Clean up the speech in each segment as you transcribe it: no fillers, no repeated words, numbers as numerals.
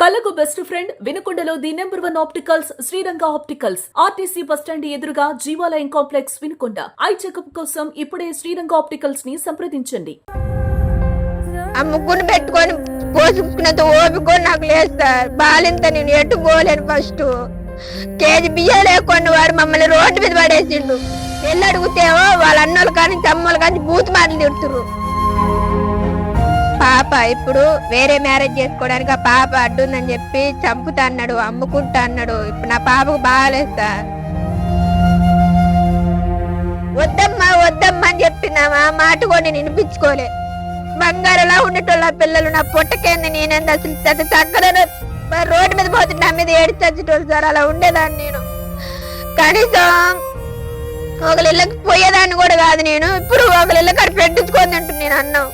కళ్ళకు best friend వినుకొండలో the number 1 opticals Sriranga opticals RTC bus stand ఎదురుగా Jeevalayam complex Vinukonda. Eye checkup కోసం ఇప్పుడే శ్రీరంగ ఆప్టికల్స్ ని సంప్రదించండి. అమ్ముకుని పెట్టుకొని పోసుకున్నంత ఓపిక నాకు లేదు సార్. బాలింత నేను ఎటు పోలేను. ఫస్ట్ కేజీ బియ్యం లేకుండా వాడు మమ్మల్ని రోడ్డు మీద పడేసిండు. వెళ్ళి అడుగుతేవో వాళ్ళ అన్నోళ్ళు కానీ తమ్ముళ్ళు కానీ బూత్ మాటలు తిడుతురు. పాప ఇప్పుడు వేరే మ్యారేజ్ చేసుకోవడానికి ఆ పాప అడ్డుందని చెప్పి చంపుతా అన్నాడు, అమ్ముకుంటా అన్నాడు. ఇప్పుడు నా పాపకు బాగాలేదు సార్. వద్దమ్మా వద్దమ్మా అని చెప్పినామా మాట కూడా నేను వినిపించుకోలే. బంగారులా ఉండేటోళ్ళ పిల్లలు నా పొట్టకేంది. నేనంత అసలు చక్కగా రోడ్డు మీద పోతుంటే నా మీద ఏడి చచ్చేటోళ్ళు సార్. అలా ఉండేదాన్ని నేను. కనీసం ఒకళ్ళ ఇళ్ళకి పోయేదాన్ని కూడా కాదు నేను. ఇప్పుడు ఒకళ్ళ ఇళ్ళకి అక్కడ పెట్టించుకొని తింటున్నాను నేను అన్నం.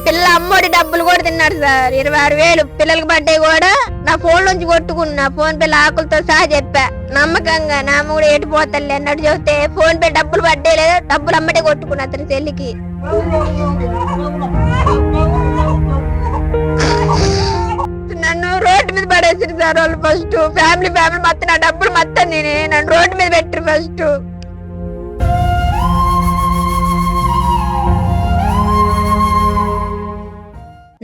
పిల్ల అమ్మోడి డబ్బులు కూడా తిన్నాడు సార్. 26,000 పిల్లలకి బర్త్డే కూడా నా ఫోన్ నుంచి కొట్టుకున్నా. ఫోన్ పే ఆకులతో సహా చెప్పా నమ్మకంగా. నా అమ్మ కూడా ఏటిపోతాలే అన్నట్టు చెబితే ఫోన్ పే డబ్బులు బర్త్డే లేదు, డబ్బులు అమ్మటే కొట్టుకున్నా అతని చెల్లికి. నన్ను రోడ్డు మీద పడేసారు సార్ వాళ్ళు. ఫస్ట్ ఫ్యామిలీ మొత్తం నా డబ్బులు మొత్తం నేనే నన్ను రోడ్డు మీద పెట్టారు ఫస్ట్.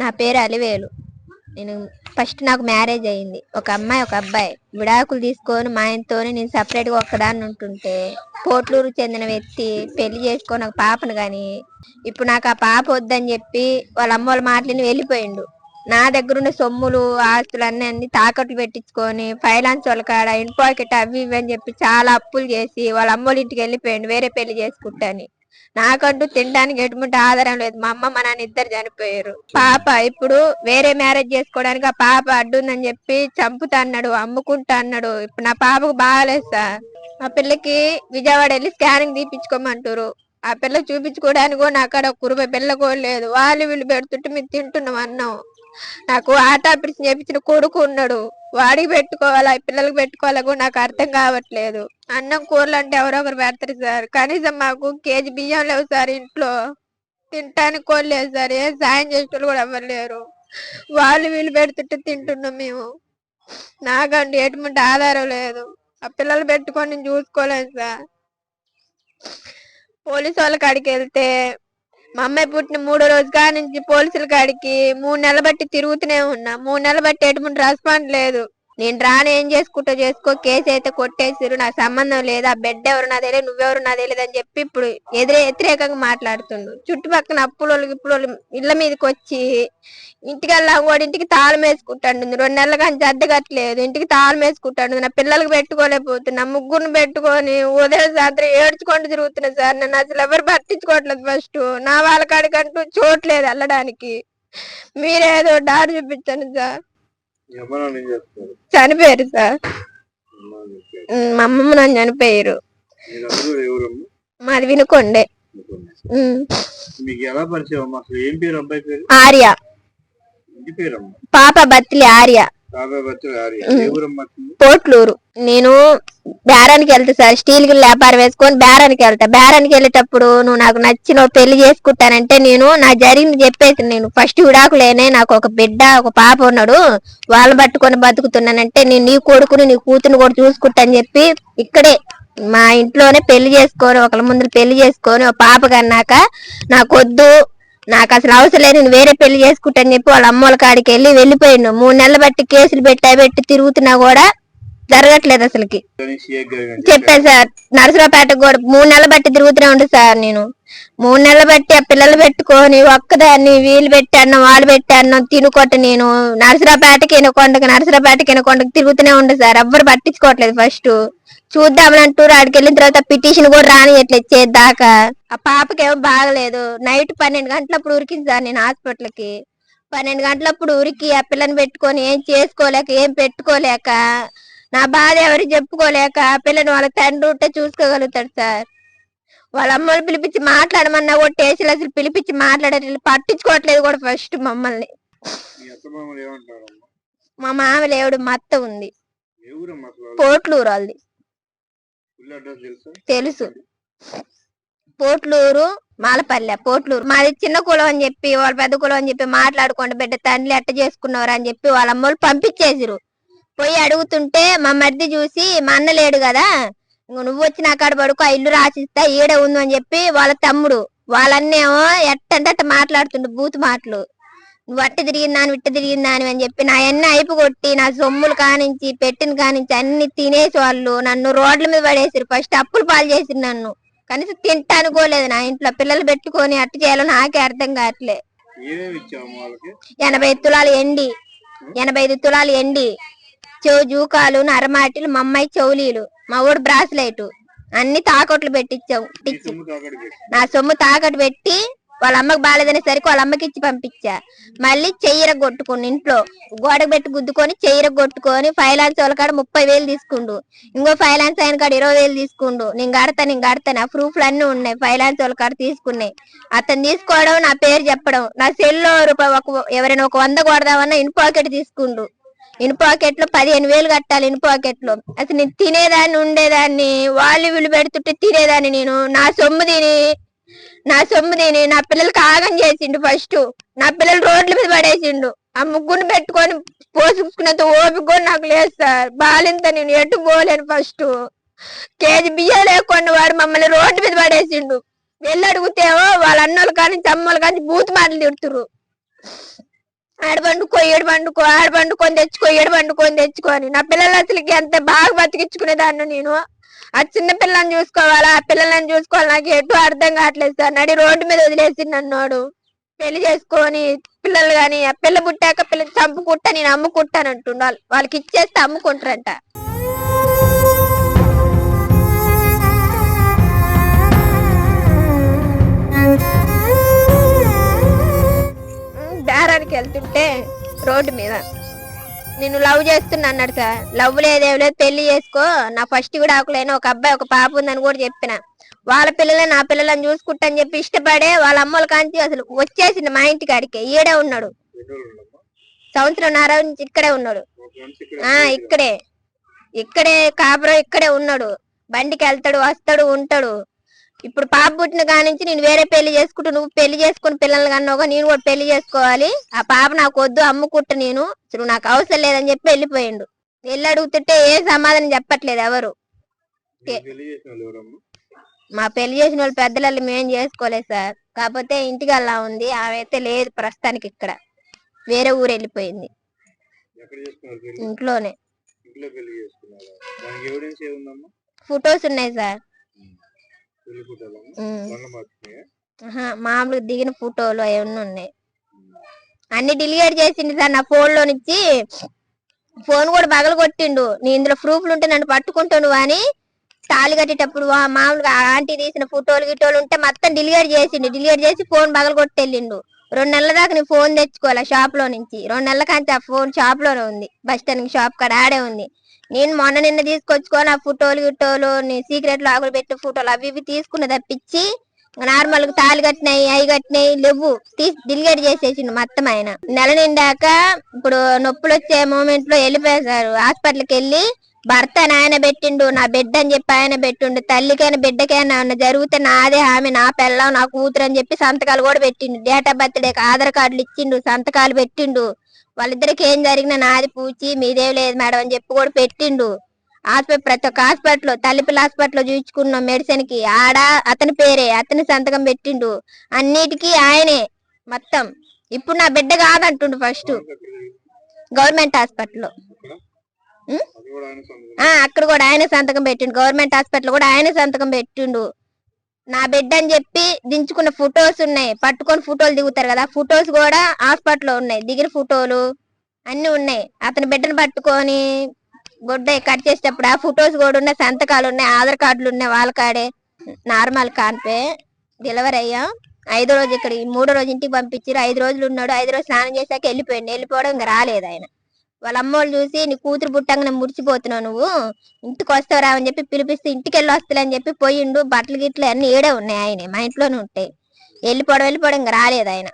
నా పేరు అలివేలు. నేను ఫస్ట్ నాకు మ్యారేజ్ అయింది. ఒక అమ్మాయి ఒక అబ్బాయి. విడాకులు తీసుకొని మా ఆయనతో నేను సపరేట్ గా ఒక్కదాన్ని ఉంటుంటే పోట్లూరు చెందిన వ్యక్తి పెళ్లి చేసుకొని ఒక పాపను గాని ఇప్పుడు నాకు ఆ పాప వద్దని చెప్పి వాళ్ళ అమ్మ వాళ్ళ మాటలని వెళ్ళిపోయిండు. నా దగ్గర ఉన్న సొమ్ములు ఆస్తులు అన్ని తాకట్లు పెట్టించుకొని ఫైనాన్స్ వాళ్ళ కాడ ఇన్ పాకెట్ అవి ఇవి అని చెప్పి చాలా అప్పులు చేసి వాళ్ళ అమ్మ వాళ్ళ ఇంటికి వెళ్ళిపోయిండు వేరే పెళ్లి చేసుకుంటాని. నాకంటూ తినడానికి ఎటువంటి ఆధారం లేదు. మా అమ్మ మా నాన్న ఇద్దరు చనిపోయారు. పాప ఇప్పుడు వేరే మ్యారేజ్ చేసుకోవడానికి ఆ పాప అడ్డుందని చెప్పి చంపుతా అన్నాడు, అమ్ముకుంటా అన్నాడు. ఇప్పుడు నా పాపకు బాగాలేదు సార్. ఆ పిల్లకి విజయవాడ వెళ్ళి స్కానింగ్ తీపించుకోమంటారు. ఆ పిల్ల చూపించుకోవడానికి కూడా నా కాడ 1 రూపాయి పిల్ల కూడా లేదు. వాళ్ళు వీళ్ళు పెడుతుంటే మేము తింటున్నాం అన్నం. నాకు ఆట ఆపరేషన్ చేపించిన కొడుకు ఉన్నాడు. వాడికి పెట్టుకోవాలా పిల్లలకి పెట్టుకోవాలా కూడా నాకు అర్థం కావట్లేదు. అన్నం కూరలు అంటే ఎవరో ఒకరు పెడతారు సార్. కనీసం మాకు కేజీ బియ్యం లేవు సార్. ఇంట్లో తినటానికి కూడా లేదు సార్. ఏ సాయం చేసేటోళ్ళు కూడా ఎవరు లేరు. వాళ్ళు వీళ్ళు పెడుతుంటే తింటున్నాం మేము. నాకంటే ఎటువంటి ఆధారం లేదు. ఆ పిల్లలు పెట్టుకొని నేను చూసుకోలేదు సార్. పోలీసు వాళ్ళ కాడికి వెళ్తే మా అమ్మాయి పుట్టిన 3వ రోజు కాడి నుంచి పోలీసుల కాడికి 3 నెలలు బట్టి తిరుగుతూనే ఉన్నా. 3 నెలలు బట్టి ఎటువంటి రెస్పాండ్ లేదు. నేను రాను ఏం చేసుకుంటా చేసుకో, కేసు అయితే కొట్టేసిరు, నాకు సంబంధం లేదు, ఆ బెడ్ ఎవరు నా తెలియదు, నువ్వెవరు నా తెలియదు అని చెప్పి ఇప్పుడు వ్యతిరేకంగా మాట్లాడుతుండు. చుట్టుపక్కల అప్పులు ఇప్పుడు ఇళ్ల మీదకి వచ్చి ఇంటికల్లా కూడా ఇంటికి తాళం వేసుకుంటాడు. 2 నెలల కానీ అద్దె కట్టలేదు, ఇంటికి తాళం వేసుకుంటాడు. నా పిల్లలకి పెట్టుకోలేకపోతున్నా. ముగ్గురిని పెట్టుకొని ఉదయం సాయంత్రం ఏడ్చుకుంటూ తిరుగుతున్నా సార్. నన్ను అసలు ఎవరు పట్టించుకోవట్లేదు. ఫస్ట్ నా వాళ్ళ కాడికంటూ చోట్లేదు వెళ్ళడానికి. మీరేదో దారి చూపించండి సార్. చనిపోయారు సార్. మా అమ్మమ్మ నన్ను చనిపోయారు. మాది వినుకొండే. ఆర్య. పాప బత్తిలి ఆర్య. పోట్లూరు. నేను బేరానికి వెళ్తా సార్. స్టీల్ గిన్నె వ్యాపారం వేసుకొని బేరానికి వెళ్తా. బేరానికి వెళ్ళేటప్పుడు నువ్వు నాకు నచ్చిన పెళ్లి చేసుకుంటానంటే నేను నా జరిగింది చెప్పేసి నేను ఫస్ట్ విడాకులేనే నాకు ఒక బిడ్డ ఒక పాప ఉన్నాడు, వాళ్ళని పట్టుకొని బతుకుతున్నానంటే నేను నీ కొడుకుని నీ కూతురు కూడా చూసుకుంటా అని చెప్పి ఇక్కడే మా ఇంట్లోనే పెళ్లి చేసుకొని ఒకళ్ళ ముందు పెళ్లి చేసుకొని ఒక పాప కన్నాక నాకొద్దు, నాకు అసలు అవసరం లేదు, నేను వేరే పెళ్లి చేసుకుంటాని చెప్పి వాళ్ళ అమ్మోళ్ళ కాడికి వెళ్ళిపోయిండు. 3 నెలలు బట్టి కేసులు పెట్టి తిరుగుతున్నా కూడా జరగట్లేదు అసలుకి. చెప్పాను సార్. నరసరావుపేటకు కూడా 3 నెలలు బట్టి తిరుగుతూనే ఉండు సార్. నేను 3 నెలలు బట్టి ఆ పిల్లలు పెట్టుకొని ఒక్కదాన్ని వీళ్ళు పెట్టి అన్నం వాళ్ళు పెట్టి అన్నం తినుకోట నేను నరసరావుపేటకి ఎనకొండకు తిరుగుతూనే ఉండు సార్. ఎవ్వరు పట్టించుకోవట్లేదు. ఫస్ట్ చూద్దామని అంటూరు. ఆడికి వెళ్ళిన తర్వాత పిటిషన్ కూడా రానియట్లేదు చేద్దాకా. ఆ పాపకి ఏమో బాగలేదు. నైట్ 12 గంటలప్పుడు ఉరికింది సార్ నేను హాస్పిటల్కి. 12 గంటలప్పుడు ఉరికి ఆ పిల్లని పెట్టుకొని ఏం చేసుకోలేక ఏం పెట్టుకోలేక నా బాధ ఎవరికి చెప్పుకోలేక ఆ పిల్లని వాళ్ళ తండ్రి ఉంటే చూసుకోగలుగుతాడు సార్. వాళ్ళ అమ్మని పిలిపించి మాట్లాడమన్నా కూడా టేసీలు అసలు పిలిపించి మాట్లాడారు. పట్టించుకోవట్లేదు కూడా ఫస్ట్ మమ్మల్ని. మా మామ లేవుడు మా అత్త ఉంది. పోట్లూరు వాళ్ళది తెలుసు. పోట్లూరు మాలపల్లె పోట్లూరు. మాది చిన్న కులం అని చెప్పి వాళ్ళ పెద్ద కులం అని చెప్పి మాట్లాడుకోండి బిడ్డ తండ్రి ఎట్ట చేసుకున్నవారు అని చెప్పి వాళ్ళ అమ్మోళ్ళు పంపించేసిరు. పోయి అడుగుతుంటే మా మరిది చూసి మా అన్న లేడు కదా, నువ్వు వచ్చి నా కాడ పడుకో, ఆ ఇల్లు రాసిస్తా ఈడే ఉంది అని చెప్పి వాళ్ళ తమ్ముడు వాళ్ళన్నేమో ఎట్టంటే అట్ట మాట్లాడుతుండు బూతు మాటలు. నువ్వు అట్ట తిరిగిందాని ఇట్ట తిరిగిందాని అని చెప్పి నా అన్ని అయిపు కొట్టి నా సొమ్ములు కానించి పెట్టిన కానించి అన్ని తినేసి వాళ్ళు నన్ను రోడ్ల మీద పడేసిరు. ఫస్ట్ అప్పులు పాలు చేసిరు నన్ను. కనీసం తింటా అనుకోలేదు. నా ఇంట్లో పిల్లలు పెట్టుకొని అట్ట చేయాలో నాకే అర్థం కావట్లే. 85 తులాలు ఎండి, 85 తులాలు ఎండి, చెవు జూకాలు, నరమాటిలు, మా అమ్మాయి చెవులీలు, మా ఊడు బ్రాస్లైట్ అన్ని తాకట్లు పెట్టించావు. నా సొమ్ము తాకట్టు పెట్టి వాళ్ళ అమ్మకి బాలేదనేసరికి వాళ్ళ అమ్మకి ఇచ్చి పంపించా. మళ్ళీ చెయ్యిర కొట్టుకుని ఇంట్లో గోడకు పెట్టి గుద్దుకొని చెయ్యిర కొట్టుకొని ఫైనాన్స్ వాళ్ళ కాడ 30,000 తీసుకుండు. ఇంకో ఫైనాన్స్ ఆయన కాడ 20,000 తీసుకుండు. నేను కడతాను ఆ ప్రూఫ్లు అన్ని ఉన్నాయి. ఫైనాన్స్ వాళ్ళ కాడ తీసుకున్నాయి. అతను తీసుకోవడం, నా పేరు చెప్పడం, నా సెల్లో ఎవరైనా ఒక 100 కొడదామన్నా ఇన్ పాకెట్ తీసుకుండు. ఇన్ పాకెట్ లో 15,000 కట్టాలి. ఇన్ పాకెట్ లో అసలు నేను తినేదాన్ని ఉండేదాన్ని, వాళ్ళు వీళ్ళు పెడుతుంటే తినేదాన్ని. నేను నా సొమ్ము తిని నా పిల్లలకి ఆగం చేసిండు. ఫస్ట్ నా పిల్లలు రోడ్ల మీద పడేసిండు. ఆ ముగ్గురు పెట్టుకొని పోసుకున్నంత ఓపిక కూడా నాకు లేదు సార్. బాలింత నేను ఎటు పోలేను. ఫస్ట్ కేజీ బియ్యం లేకుండా వాడు మమ్మల్ని రోడ్డు మీద పడేసిండు. వెళ్ళి అడుగుతేవో వాళ్ళ అన్నోళ్ళు కానీ అమ్మోళ్ళు కానీ బూత్ మాటలు తిడుతురు. ఆడబండుకొని తెచ్చుకొని నా పిల్లలు అసలుకి ఎంత బాగా బతికించుకునేదాన్ని నేను. ఆ చిన్న పిల్లని చూసుకోవాలా, ఆ పిల్లలని చూసుకోవాలి, నాకు ఎటు అర్థం కావట్లేదు సార్. నడి రోడ్డు మీద వదిలేసి నన్నోడు పెళ్లి చేసుకొని పిల్లలు గాని ఆ పిల్ల పుట్టాక పిల్లలు చంపుకుంటా నేను అమ్ముకుంటానంటుండు. వాళ్ళకి ఇచ్చేస్తే అమ్ముకుంటారంట. దారానికి వెళ్తుంటే రోడ్డు మీద నేను లవ్ చేస్తున్నా అన్నాడు సార్. లవ్ లేదేం లేదు, పెళ్లి చేసుకో, నా ఫస్ట్ కూడా ఆకులైనా ఒక అబ్బాయి ఒక పాప ఉందని కూడా చెప్పిన. వాళ్ళ పిల్లలే నా పిల్లలని చూసుకుంటా అని చెప్పి ఇష్టపడే వాళ్ళ అమ్మల కాంచి అసలు వచ్చేసింది మా ఇంటి కాడికి. ఈడే ఉన్నాడు, 1.5 సంవత్సరం నుంచి ఇక్కడే ఉన్నాడు. ఇక్కడే కాపురం ఇక్కడే ఉన్నాడు. బండికి వెళ్తాడు, వస్తాడు, ఉంటాడు. ఇప్పుడు పాప పుట్టిన కానించి నేను వేరే పెళ్లి చేసుకుంటూ, నువ్వు పెళ్లి చేసుకుని పిల్లలు కన్నావుగా, నేను కూడా పెళ్లి చేసుకోవాలి, ఆ పాప నాకు వద్దు, అమ్ముకుంటా, నేను అసలు నాకు అవసరం లేదని చెప్పి వెళ్ళిపోయిండు. వెళ్ళి అడుగుతుంటే ఏ సమాధానం చెప్పట్లేదు ఎవరు. మా పెళ్లి చేసిన వాళ్ళు పెద్దలు మేం చేసుకోలేదు సార్. కాకపోతే ఇంటికి అలా ఉంది, ఆమె అయితే లేదు ప్రస్తుతానికి. ఇక్కడ వేరే ఊరు వెళ్ళిపోయింది. ఇంట్లోనే ఫొటోస్ ఉన్నాయి సార్. మామూలుగా దిగిన ఫోటోలు అవన్నీ ఉన్నాయి. అన్ని డిలీట్ చేసిండు సార్ నా ఫోన్ లో నుంచి. ఫోన్ కూడా పగల కొట్టిండు. నీ ఇందులో ప్రూఫ్లు ఉంటే నన్ను పట్టుకుంటాను అని. తాళి కట్టేటప్పుడు మామూలుగా ఆంటీ తీసిన ఫోటోలు గిటోలు ఉంటే మొత్తం డిలీట్ చేసిండు. డిలీట్ చేసి ఫోన్ పగల కొట్టి వెళ్ళిండు. 2 నెలల దాకా నీ ఫోన్ తెచ్చుకోవాలి షాప్ లో నుంచి. 2 నెలల కాంచి ఆ ఫోన్ షాప్ లోనే ఉంది, బస్ స్టాండ్ షాప్ కాడ ఆడే ఉంది. నేను నిన్న తీసుకొచ్చుకొని ఆ ఫోటోలు గిట్టోలు, నీ సీక్రెట్ లో ఆకులు పెట్టిన ఫోటోలు అవి ఇవి తీసుకున్న తప్పించి నార్మల్ గా తాళి కట్టినాయి అవి కట్టినాయి లేవు, డిలీట్ చేసేసిండు మొత్తం. ఆయన నెల నిండాక ఇప్పుడు నొప్పులు వచ్చే మూమెంట్ లో వెళ్ళిపోయారు హాస్పిటల్కి. వెళ్ళి భర్త ఆయన పెట్టిండు, నా బిడ్డ అని చెప్పి ఆయన పెట్టిండు. తల్లికైనా బిడ్డకైనా జరిగితే నాదే ఆమె, నా పిల్లం, నా కూతురు అని చెప్పి సంతకాలు కూడా పెట్టిండు. Date of birth day Aadhaar కార్డులు ఇచ్చిండు, సంతకాలు పెట్టిండు. వాళ్ళిద్దరికి ఏం జరిగినా నాది పూచి మీదేం లేదు మేడం అని చెప్పి కూడా పెట్టిండు. ప్రతి ఒక్క హాస్పిటల్, తల్లిపిల్ల హాస్పిటల్ చూపించుకున్నాం మెడిసిన్ కి, ఆడ అతని పేరే, అతని సంతకం పెట్టిండు. అన్నిటికీ ఆయనే మొత్తం. ఇప్పుడు నా బిడ్డ కాదంటుండు. ఫస్ట్ గవర్నమెంట్ హాస్పిటల్, అక్కడ కూడా ఆయన సంతకం పెట్టిండు. గవర్నమెంట్ హాస్పిటల్ కూడా ఆయన సంతకం పెట్టిండు. నా బిడ్డ అని చెప్పి దించుకున్న ఫొటోస్ ఉన్నాయి. పట్టుకొని ఫోటోలు దిగుతారు కదా, ఫొటోస్ కూడా హాస్పిటల్లో ఉన్నాయి. దిగిన ఫోటోలు అన్ని ఉన్నాయి. అతని బిడ్డను పట్టుకొని గుడ్డ కట్ చేసేటప్పుడు ఆ ఫొటోస్ కూడా ఉన్నాయి, సంతకాలు ఉన్నాయి, ఆధార్ కార్డులు ఉన్నాయి వాళ్ళ కాడే. నార్మల్ కాన్పే డెలివరీ అయ్యా. 5వ రోజు ఇక్కడ, 3వ రోజు ఇంటికి పంపించారు. 5 రోజులు ఉన్నాడు. 5 రోజులు స్నానం చేశాక వెళ్ళిపోయాడు. వెళ్ళిపోవడం ఇంకా రాలేదు ఆయన. వాళ్ళ అమ్మోళ్ళు చూసి నీ కూతురు పుట్టంగా ముడిచిపోతున్నావు, నువ్వు ఇంటికి వస్తావు రావని చెప్పి పిలిపిస్తే ఇంటికి వెళ్ళి వస్తాలని చెప్పి పోయిండు. బట్టలు గిట్లు అన్ని ఏడే ఉన్నాయి, ఆయన మా ఇంట్లోనే ఉంటాయి. వెళ్ళిపోవడం ఇంకా రాలేదు ఆయన.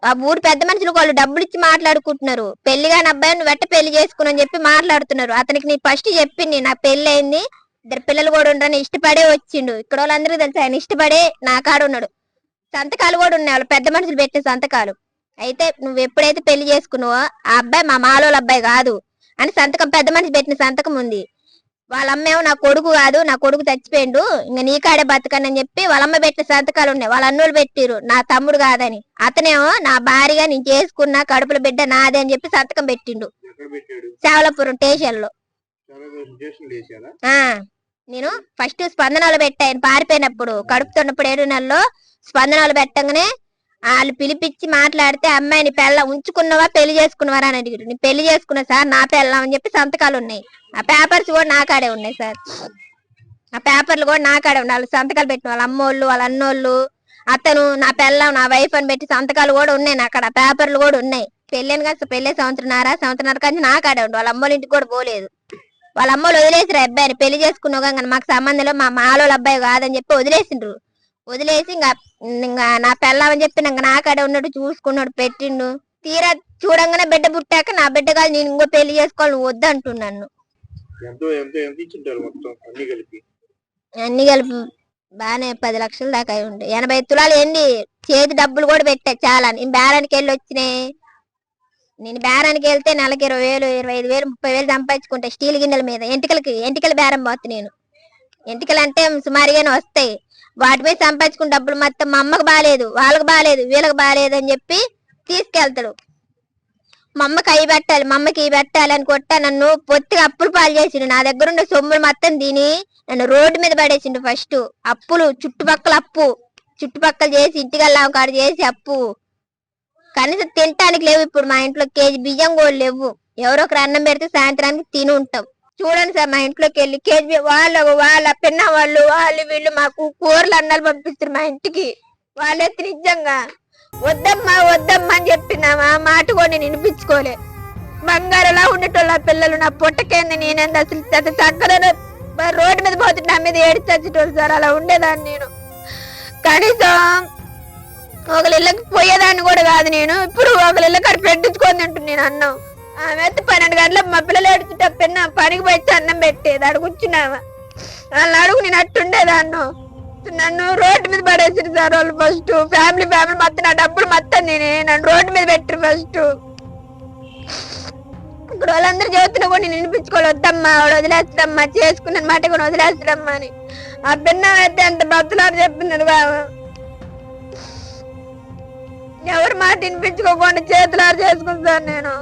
ఆ ఊరు పెద్ద మనుషులు వాళ్ళు డబ్బులు ఇచ్చి మాట్లాడుకుంటున్నారు. పెళ్లి కాని అబ్బాయి నువ్వు వెట్ట పెళ్లి చేసుకుని చెప్పి మాట్లాడుతున్నారు. అతనికి నీ ఫస్ట్ చెప్పింది నా పెళ్లి అయింది, 2 పిల్లలు కూడా ఉండరని ఇష్టపడే వచ్చిండు. ఇక్కడ వాళ్ళందరికీ తెలుసు ఆయన ఇష్టపడే నా కాడ ఉన్నాడు. సంతకాలు కూడా ఉన్నాయి, వాళ్ళు పెద్ద మనుషులు పెట్టిన సంతకాలు. అయితే నువ్వు ఎప్పుడైతే పెళ్లి చేసుకున్నావో ఆ అబ్బాయి మా మాలోళ్ళ అబ్బాయి కాదు అని సంతకం, పెద్ద మనిషి పెట్టిన సంతకం ఉంది. వాళ్ళ అమ్మేమో నా కొడుకు కాదు, నా కొడుకు చచ్చిపోయిండు, ఇంకా నీ కాడే బతకని అని చెప్పి వాళ్ళ అమ్మ పెట్టిన సంతకాలు ఉన్నాయి. వాళ్ళ అన్నోళ్ళు పెట్టిరు నా తమ్ముడు కాదని. అతనేమో నా భార్యగా నేను చేసుకున్న కడుపుల బిడ్డ నాదే అని చెప్పి సంతకం పెట్టిండు శావలపురం స్టేషన్ లో. నేను ఫస్ట్ స్పందనలు పెట్టాను పారిపోయినప్పుడు, కడుపుతున్నప్పుడు 7 నెలల్లో స్పందనలు పెట్టగానే వాళ్ళు పిలిపించి మాట్లాడితే అమ్మాయిని పెళ్ళ ఉంచుకున్నావా పెళ్లి చేసుకున్నావా అని అడిగారు. నేను పెళ్లి చేసుకున్నా సార్, నా పెళ్ళం అని చెప్పి సంతకాలు ఉన్నాయి. ఆ పేపర్స్ కూడా నా కాడే ఉన్నాయి సార్, ఆ పేపర్లు కూడా నా కాడే ఉన్నాయి. వాళ్ళు సంతకాలు పెట్టిన వాళ్ళ అమ్మోళ్ళు వాళ్ళ అన్నోళ్ళు అతను నా పెళ్ళం నా వైఫ్ అని పెట్టి సంతకాలు కూడా ఉన్నాయి అక్కడ, పేపర్లు కూడా ఉన్నాయి. పెళ్ళని కాదు పెళ్ళే సంవత్సరంన్నర కానీ నా కాడే ఉండు. వాళ్ళ అమ్మోళ్ళ ఇంటికి కూడా పోలేదు. వాళ్ళ అమ్మోళ్ళు వదిలేసిరు అబ్బాయిని, పెళ్లి చేసుకున్నావు కానీ మాకు సంబంధంలో మా మాలోళ్ళ అబ్బాయి కాదని చెప్పి వదిలేసిండ్రు. వదిలేసి ఇంకా నా పెళ్ళమని చెప్పి ఇంకా నా కాడే ఉన్నాడు, చూసుకున్నాడు, పెట్టిండు. తీరా చూడంగానే బిడ్డ పుట్టాక నా బిడ్డ కాదు నేను ఇంకో పెళ్లి చేసుకోవాలి నువ్వు వద్దు అంటున్నాను. అన్ని కలిపి బానే 10 లక్షల దాకా అయి ఉండే. 80 తులాలు ఏంటి చేతి డబ్బులు కూడా పెట్టా చాలా. నేను బేరానికి వెళ్ళి వచ్చినాయి. నేను బేరానికి వెళ్తే నెలకి 20,000 25,000 30,000 సంపాదించుకుంటా స్టీల్ గిన్నెల మీద. ఎంటికల బేరం పోతా నేను. ఎంటికలు అంటే సుమారుగానే వస్తాయి, వాటి మీద సంపాదించుకున్న డబ్బులు మొత్తం మా అమ్మకు బాగాలేదు, వాళ్ళకి బాగాలేదు, వీళ్ళకి బాగాలేదు అని చెప్పి తీసుకెళ్తాడు. మా అమ్మకి అవి పెట్టాలి, మా అమ్మకి ఇవి పెట్టాలి అని కొట్టా నన్ను పొత్తిగా అప్పులు పాలు చేసిండు. నా దగ్గర ఉండే సొమ్ములు మొత్తం తిని నన్ను రోడ్డు మీద పడేసిండు. ఫస్ట్ అప్పులు, చుట్టుపక్కల చేసి ఇంటికల్లా కాడ చేసి అప్పు. కనీసం తినటానికి లేవు. ఇప్పుడు మా ఇంట్లో కేజీ బియ్యం కూడా లేవు. ఎవరో ఒకరు అన్నం పెడితే సాయంత్రానికి తిని ఉంటాం. చూడండి సార్, మా ఇంట్లోకి వెళ్ళి కేజీ వాళ్ళ పిన్న వాళ్ళు వీళ్ళు మాకు కూరలు అన్నాలు పంపిస్తారు మా ఇంటికి. వాళ్ళైతే నిజంగా వద్దమ్మా అని చెప్పినామా మాట కూడా నేను వినిపించుకోలే. బంగారులా ఉండేటోళ్ళ పిల్లలు నా పొట్టకేంది, నేనేంది అసలు చక్కగా రోడ్డు మీద పోతుంటే నా మీద ఏడి చచ్చేటోళ్ళు సార్. అలా ఉండేదాన్ని నేను. కనీసం ఒకళ్ళ ఇళ్ళకి పోయేదాన్ని కూడా కాదు నేను. ఇప్పుడు ఒకళ్ళ ఇళ్ళ కాడ పెట్టించుకొని తింటున్నాను నేను అన్నం. ఆమె 12 గంటలకు మా పిల్లలు ఏడుచుంటే పెన్న పనికి పోయి అన్నం పెట్టేది. అడుగు కూర్చున్నావా వాళ్ళ అడుగు నేను అట్టుండేదాన్ను. నన్ను రోడ్డు మీద పడేసారు సార్ వాళ్ళు. ఫస్ట్ ఫ్యామిలీ మొత్తం నా డబ్బులు మొత్తం నేనే నన్ను రోడ్డు మీద పెట్టారు ఫస్ట్. ఇప్పుడు వాళ్ళందరూ చదువుతున్నా కూడా నేను వినిపించుకోవాలి, వద్దమ్మా వాడు వదిలేస్తాడమ్మా, చేసుకున్న మాట కూడా వదిలేస్తాడమ్మా అని. ఆ పిన్న అయితే అంత బతులారు చెప్తున్నాడు బాబు. ఎవరి మాట వినిపించుకోకుండా చేతులారు చేసుకుని సార్ నేను.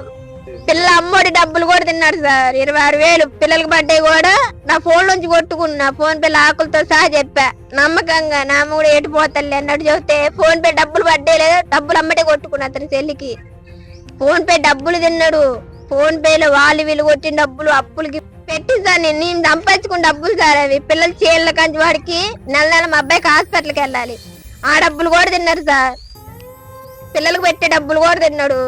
పిల్లల అమ్మోడి డబ్బులు కూడా తిన్నాడు సార్, 26,000 పిల్లలకి బర్త్డే కూడా నా ఫోన్ నుంచి కొట్టుకున్నా. ఫోన్ పే ఆకులతో సహా చెప్పా నమ్మకంగా, నా అమ్మ కూడా ఎటుపోతాలే అన్నట్టు చెప్తే ఫోన్ పే డబ్బులు బర్త్డే లేదు, డబ్బులు అమ్మటే కొట్టుకున్నా అతని చెల్లికి. ఫోన్ పే డబ్బులు తిన్నాడు. ఫోన్ పేలో వాళ్ళు వీళ్ళు కొట్టిన డబ్బులు అప్పులకి పెట్టి సార్ నేను సంపాదించుకున్న డబ్బులు సార్ అవి. పిల్లల చీరల కంచి వాడికి నెల మా అబ్బాయికి హాస్పిటల్కి వెళ్ళాలి, ఆ డబ్బులు కూడా తిన్నారు సార్. పిల్లలకు పెట్టే డబ్బులు కూడా తిన్నాడు.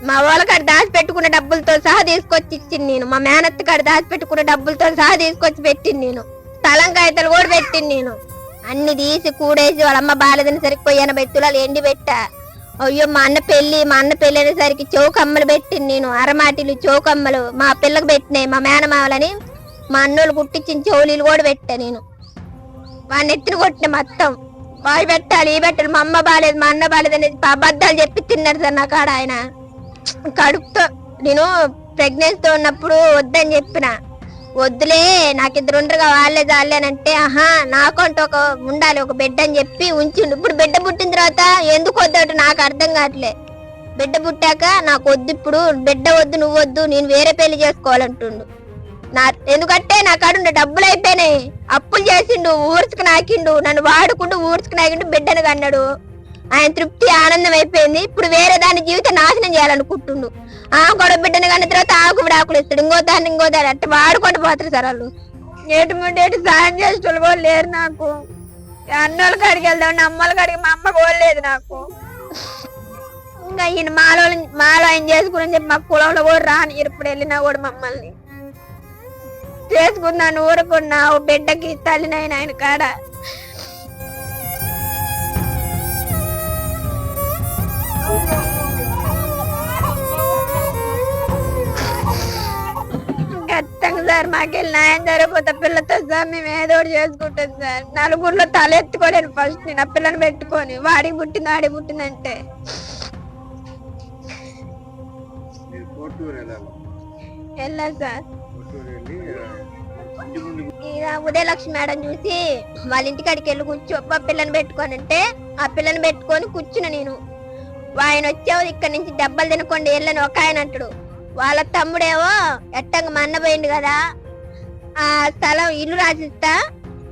మా వాళ్ళకాడ దాచి పెట్టుకున్న డబ్బులతో సహా తీసుకొచ్చి ఇచ్చింది నేను. మా మేనత్త కాడ దాచి పెట్టుకున్న డబ్బులతో సహా తీసుకొచ్చి పెట్టింది నేను. స్థలం కాగితాలు కూడా పెట్టింది నేను. అన్ని తీసి కూడేసి వాళ్ళ అమ్మ బాలేదని సరికి 80 తులాలు ఎండి పెట్టా. అయ్యో మా అన్న పెళ్లి అనేసరికి చౌకమ్మలు పెట్టింది నేను. అరమాటిలు చౌకమ్మలు మా పిల్లకు పెట్టినాయి మా మేనమావలని. మా అన్నోళ్ళు కుట్టించిన చౌలీలు కూడా పెట్టా నేను. వాడిని ఎత్తిన కొట్టిన మొత్తం వాయి పెట్టాలి ఈ పెట్టాలి. మా అమ్మ బాలేదు మా అన్న బాలేదు అనేది అబద్ధాలు చెప్పి తిన్నారు సార్ నా కాడ. ఆయన కడుపుతో నేను ప్రెగ్నెన్సీతో ఉన్నప్పుడు వద్దని చెప్పిన, వద్దులే నాకు 2 ఉండరుగా వాళ్ళే చాలేనంటే ఆహా నాకు అంటూ ఒక ఉండాలి ఒక బిడ్డ అని చెప్పి ఉంచిండు. ఇప్పుడు బిడ్డ పుట్టిన తర్వాత ఎందుకు వద్దు నాకు అర్థం కావట్లే. బిడ్డ పుట్టాక నాకు వద్దు, ఇప్పుడు బిడ్డ వద్దు నువ్వు వద్దు నేను వేరే పెళ్లి చేసుకోవాలంటుండు. ఎందుకంటే నా కాడుండే డబ్బులు అయిపోయినాయి, అప్పులు చేసిండు, ఊర్చుకు నాకిండు, నన్ను వాడుకుంటూ ఊర్చుకు నాకిండు, బిడ్డను కన్నాడు. ఆయన తృప్తి ఆనందం అయిపోయింది. ఇప్పుడు వేరే దాని జీవితం నాశనం చేయాలనుకుంటుండు. గొడవ బిడ్డను కన్న తర్వాత ఆకు ఆకులు ఇస్తాడు, ఇంకో దాన్ని అట్లా వాడుకుంటూ పోతారు సార్ వాళ్ళు. ఎటు సాయం చేసేటోళ్ళు కూడా లేరు నాకు. అన్నోళ్ళ కాడికి వెళ్దాం, అమ్మల కాడికి మా అమ్మ కోలేదు నాకు. ఇంకా ఈయన మాలో ఆయన చేసుకుని చెప్పి మా కులంలో కూడా రాని ఇప్పుడు వెళ్ళినా కూడా మమ్మల్ని చేసుకున్నాను ఊరుకున్నా. ఓ బిడ్డకి తల్లినైనా ఆయన కాడ ఖచ్చితంగా సార్ మాకెళ్ళి న్యాయం జరగకపోతే పిల్లతో సార్ మేము ఏదో ఒకటి చేసుకుంటాం సార్. నలుగురిలో తల ఎత్తుకోలేను ఫస్ట్ నేను ఆ పిల్లని పెట్టుకొని వాడికి పుట్టింది ఆడికి పుట్టిందంటే. వెళ్ళా సార్. ఉదయలక్ష్మి మేడం చూసి వాళ్ళ ఇంటికాడికి వెళ్ళి కూర్చో పిల్లని పెట్టుకొని అంటే ఆ పిల్లని పెట్టుకొని కూర్చున్నా నేను. ఆయన వచ్చావు ఇక్కడ నుంచి దెబ్బలు తినకుండా వెళ్ళని ఒక ఆయన అంటాడు. వాళ్ళ తమ్ముడేమో ఎట్టంగా మన్నపోయింది కదా, ఆ స్థలం ఇల్లు రాసిస్తా,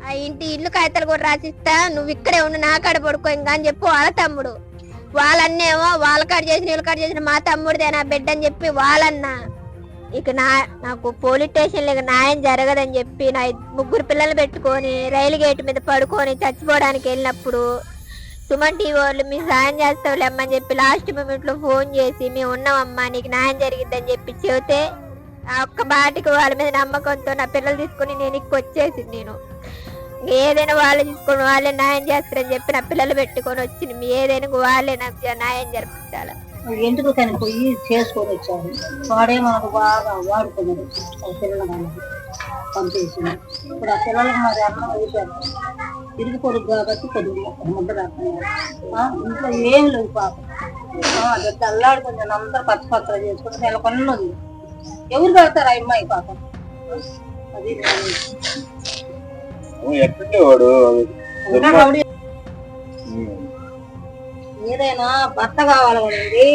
ఆ ఇంటి ఇల్లు కాగితాలు కూడా రాసిస్తా, నువ్వు ఇక్కడే ఉండు నా కాడ పడుకో ఇంకా అని చెప్పి వాళ్ళ తమ్ముడు. వాళ్ళన్నేమో వాళ్ళ కాడ చేసిన వీళ్ళ కాడ చేసిన మా తమ్ముడిదే నా బిడ్డ అని చెప్పి వాళ్ళన్నా. ఇక నాకు పోలీస్ స్టేషన్ లో న్యాయం జరగదని చెప్పి నా 3 పిల్లలు పెట్టుకొని రైలు గేట్ మీద పడుకొని చచ్చిపోవడానికి వెళ్ళినప్పుడు సుమన్ టీవీ వాళ్ళు మీ సాయం చేస్తావులేమ్మని చెప్పి లాస్ట్ మూమెంట్ లో ఫోన్ చేసి మేము ఉన్నామమ్మా నీకు న్యాయం జరిగిద్దని చెప్పి చెబితే ఆ ఒక్క బాటికి వాళ్ళ మీద నమ్మకంతో నా పిల్లలు తీసుకుని నేను ఇక్కడికి వచ్చేసింది. నేను ఏదైనా వాళ్ళు తీసుకొని వాళ్ళే న్యాయం చేస్తారని చెప్పి నా పిల్లలు పెట్టుకొని వచ్చింది. ఏదైనా వాళ్ళే నాకు న్యాయం జరిపించాలి. ఎందుకు కానీ పోయి చేసుకొని వచ్చారు. వాడే మనకు బాగా వాడుకున్నాడు పిల్లలు పంపేసింది. ఇప్పుడు ఆ పిల్లలకు మరి అన్నం వేశారు ఇరుగు పొరుగు కాబట్టి కొద్దిగా ముద్ద రాకుండా ఇంట్లో ఏం లేవు పాపం. అది అల్లాడుకుంది అందరూ పచ్చపత్ర చేసుకుని నెలకొన్నది. ఎవరు పెడతారు ఆ అమ్మాయి పాపం? అది ఏదైనా భర్త కావాలి కదండి.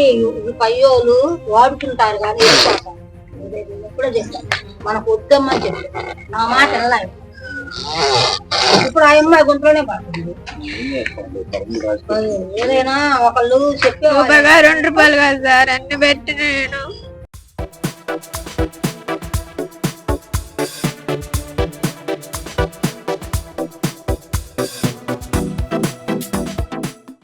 ఈ పయ్యోలు వాడుకుంటారు కానీ ఎప్పుడో చెప్తాను మనకు వద్దమ్మని చెప్పి నా మాట వెళ్ళాలి. ఇప్పుడు ఆ అమ్మాయి గుంట్లోనే పడుతుంది. ఏదైనా ఒకళ్ళు చెప్పే 2 రూపాయలు కాదు సార్ అన్ని పెట్టి నేను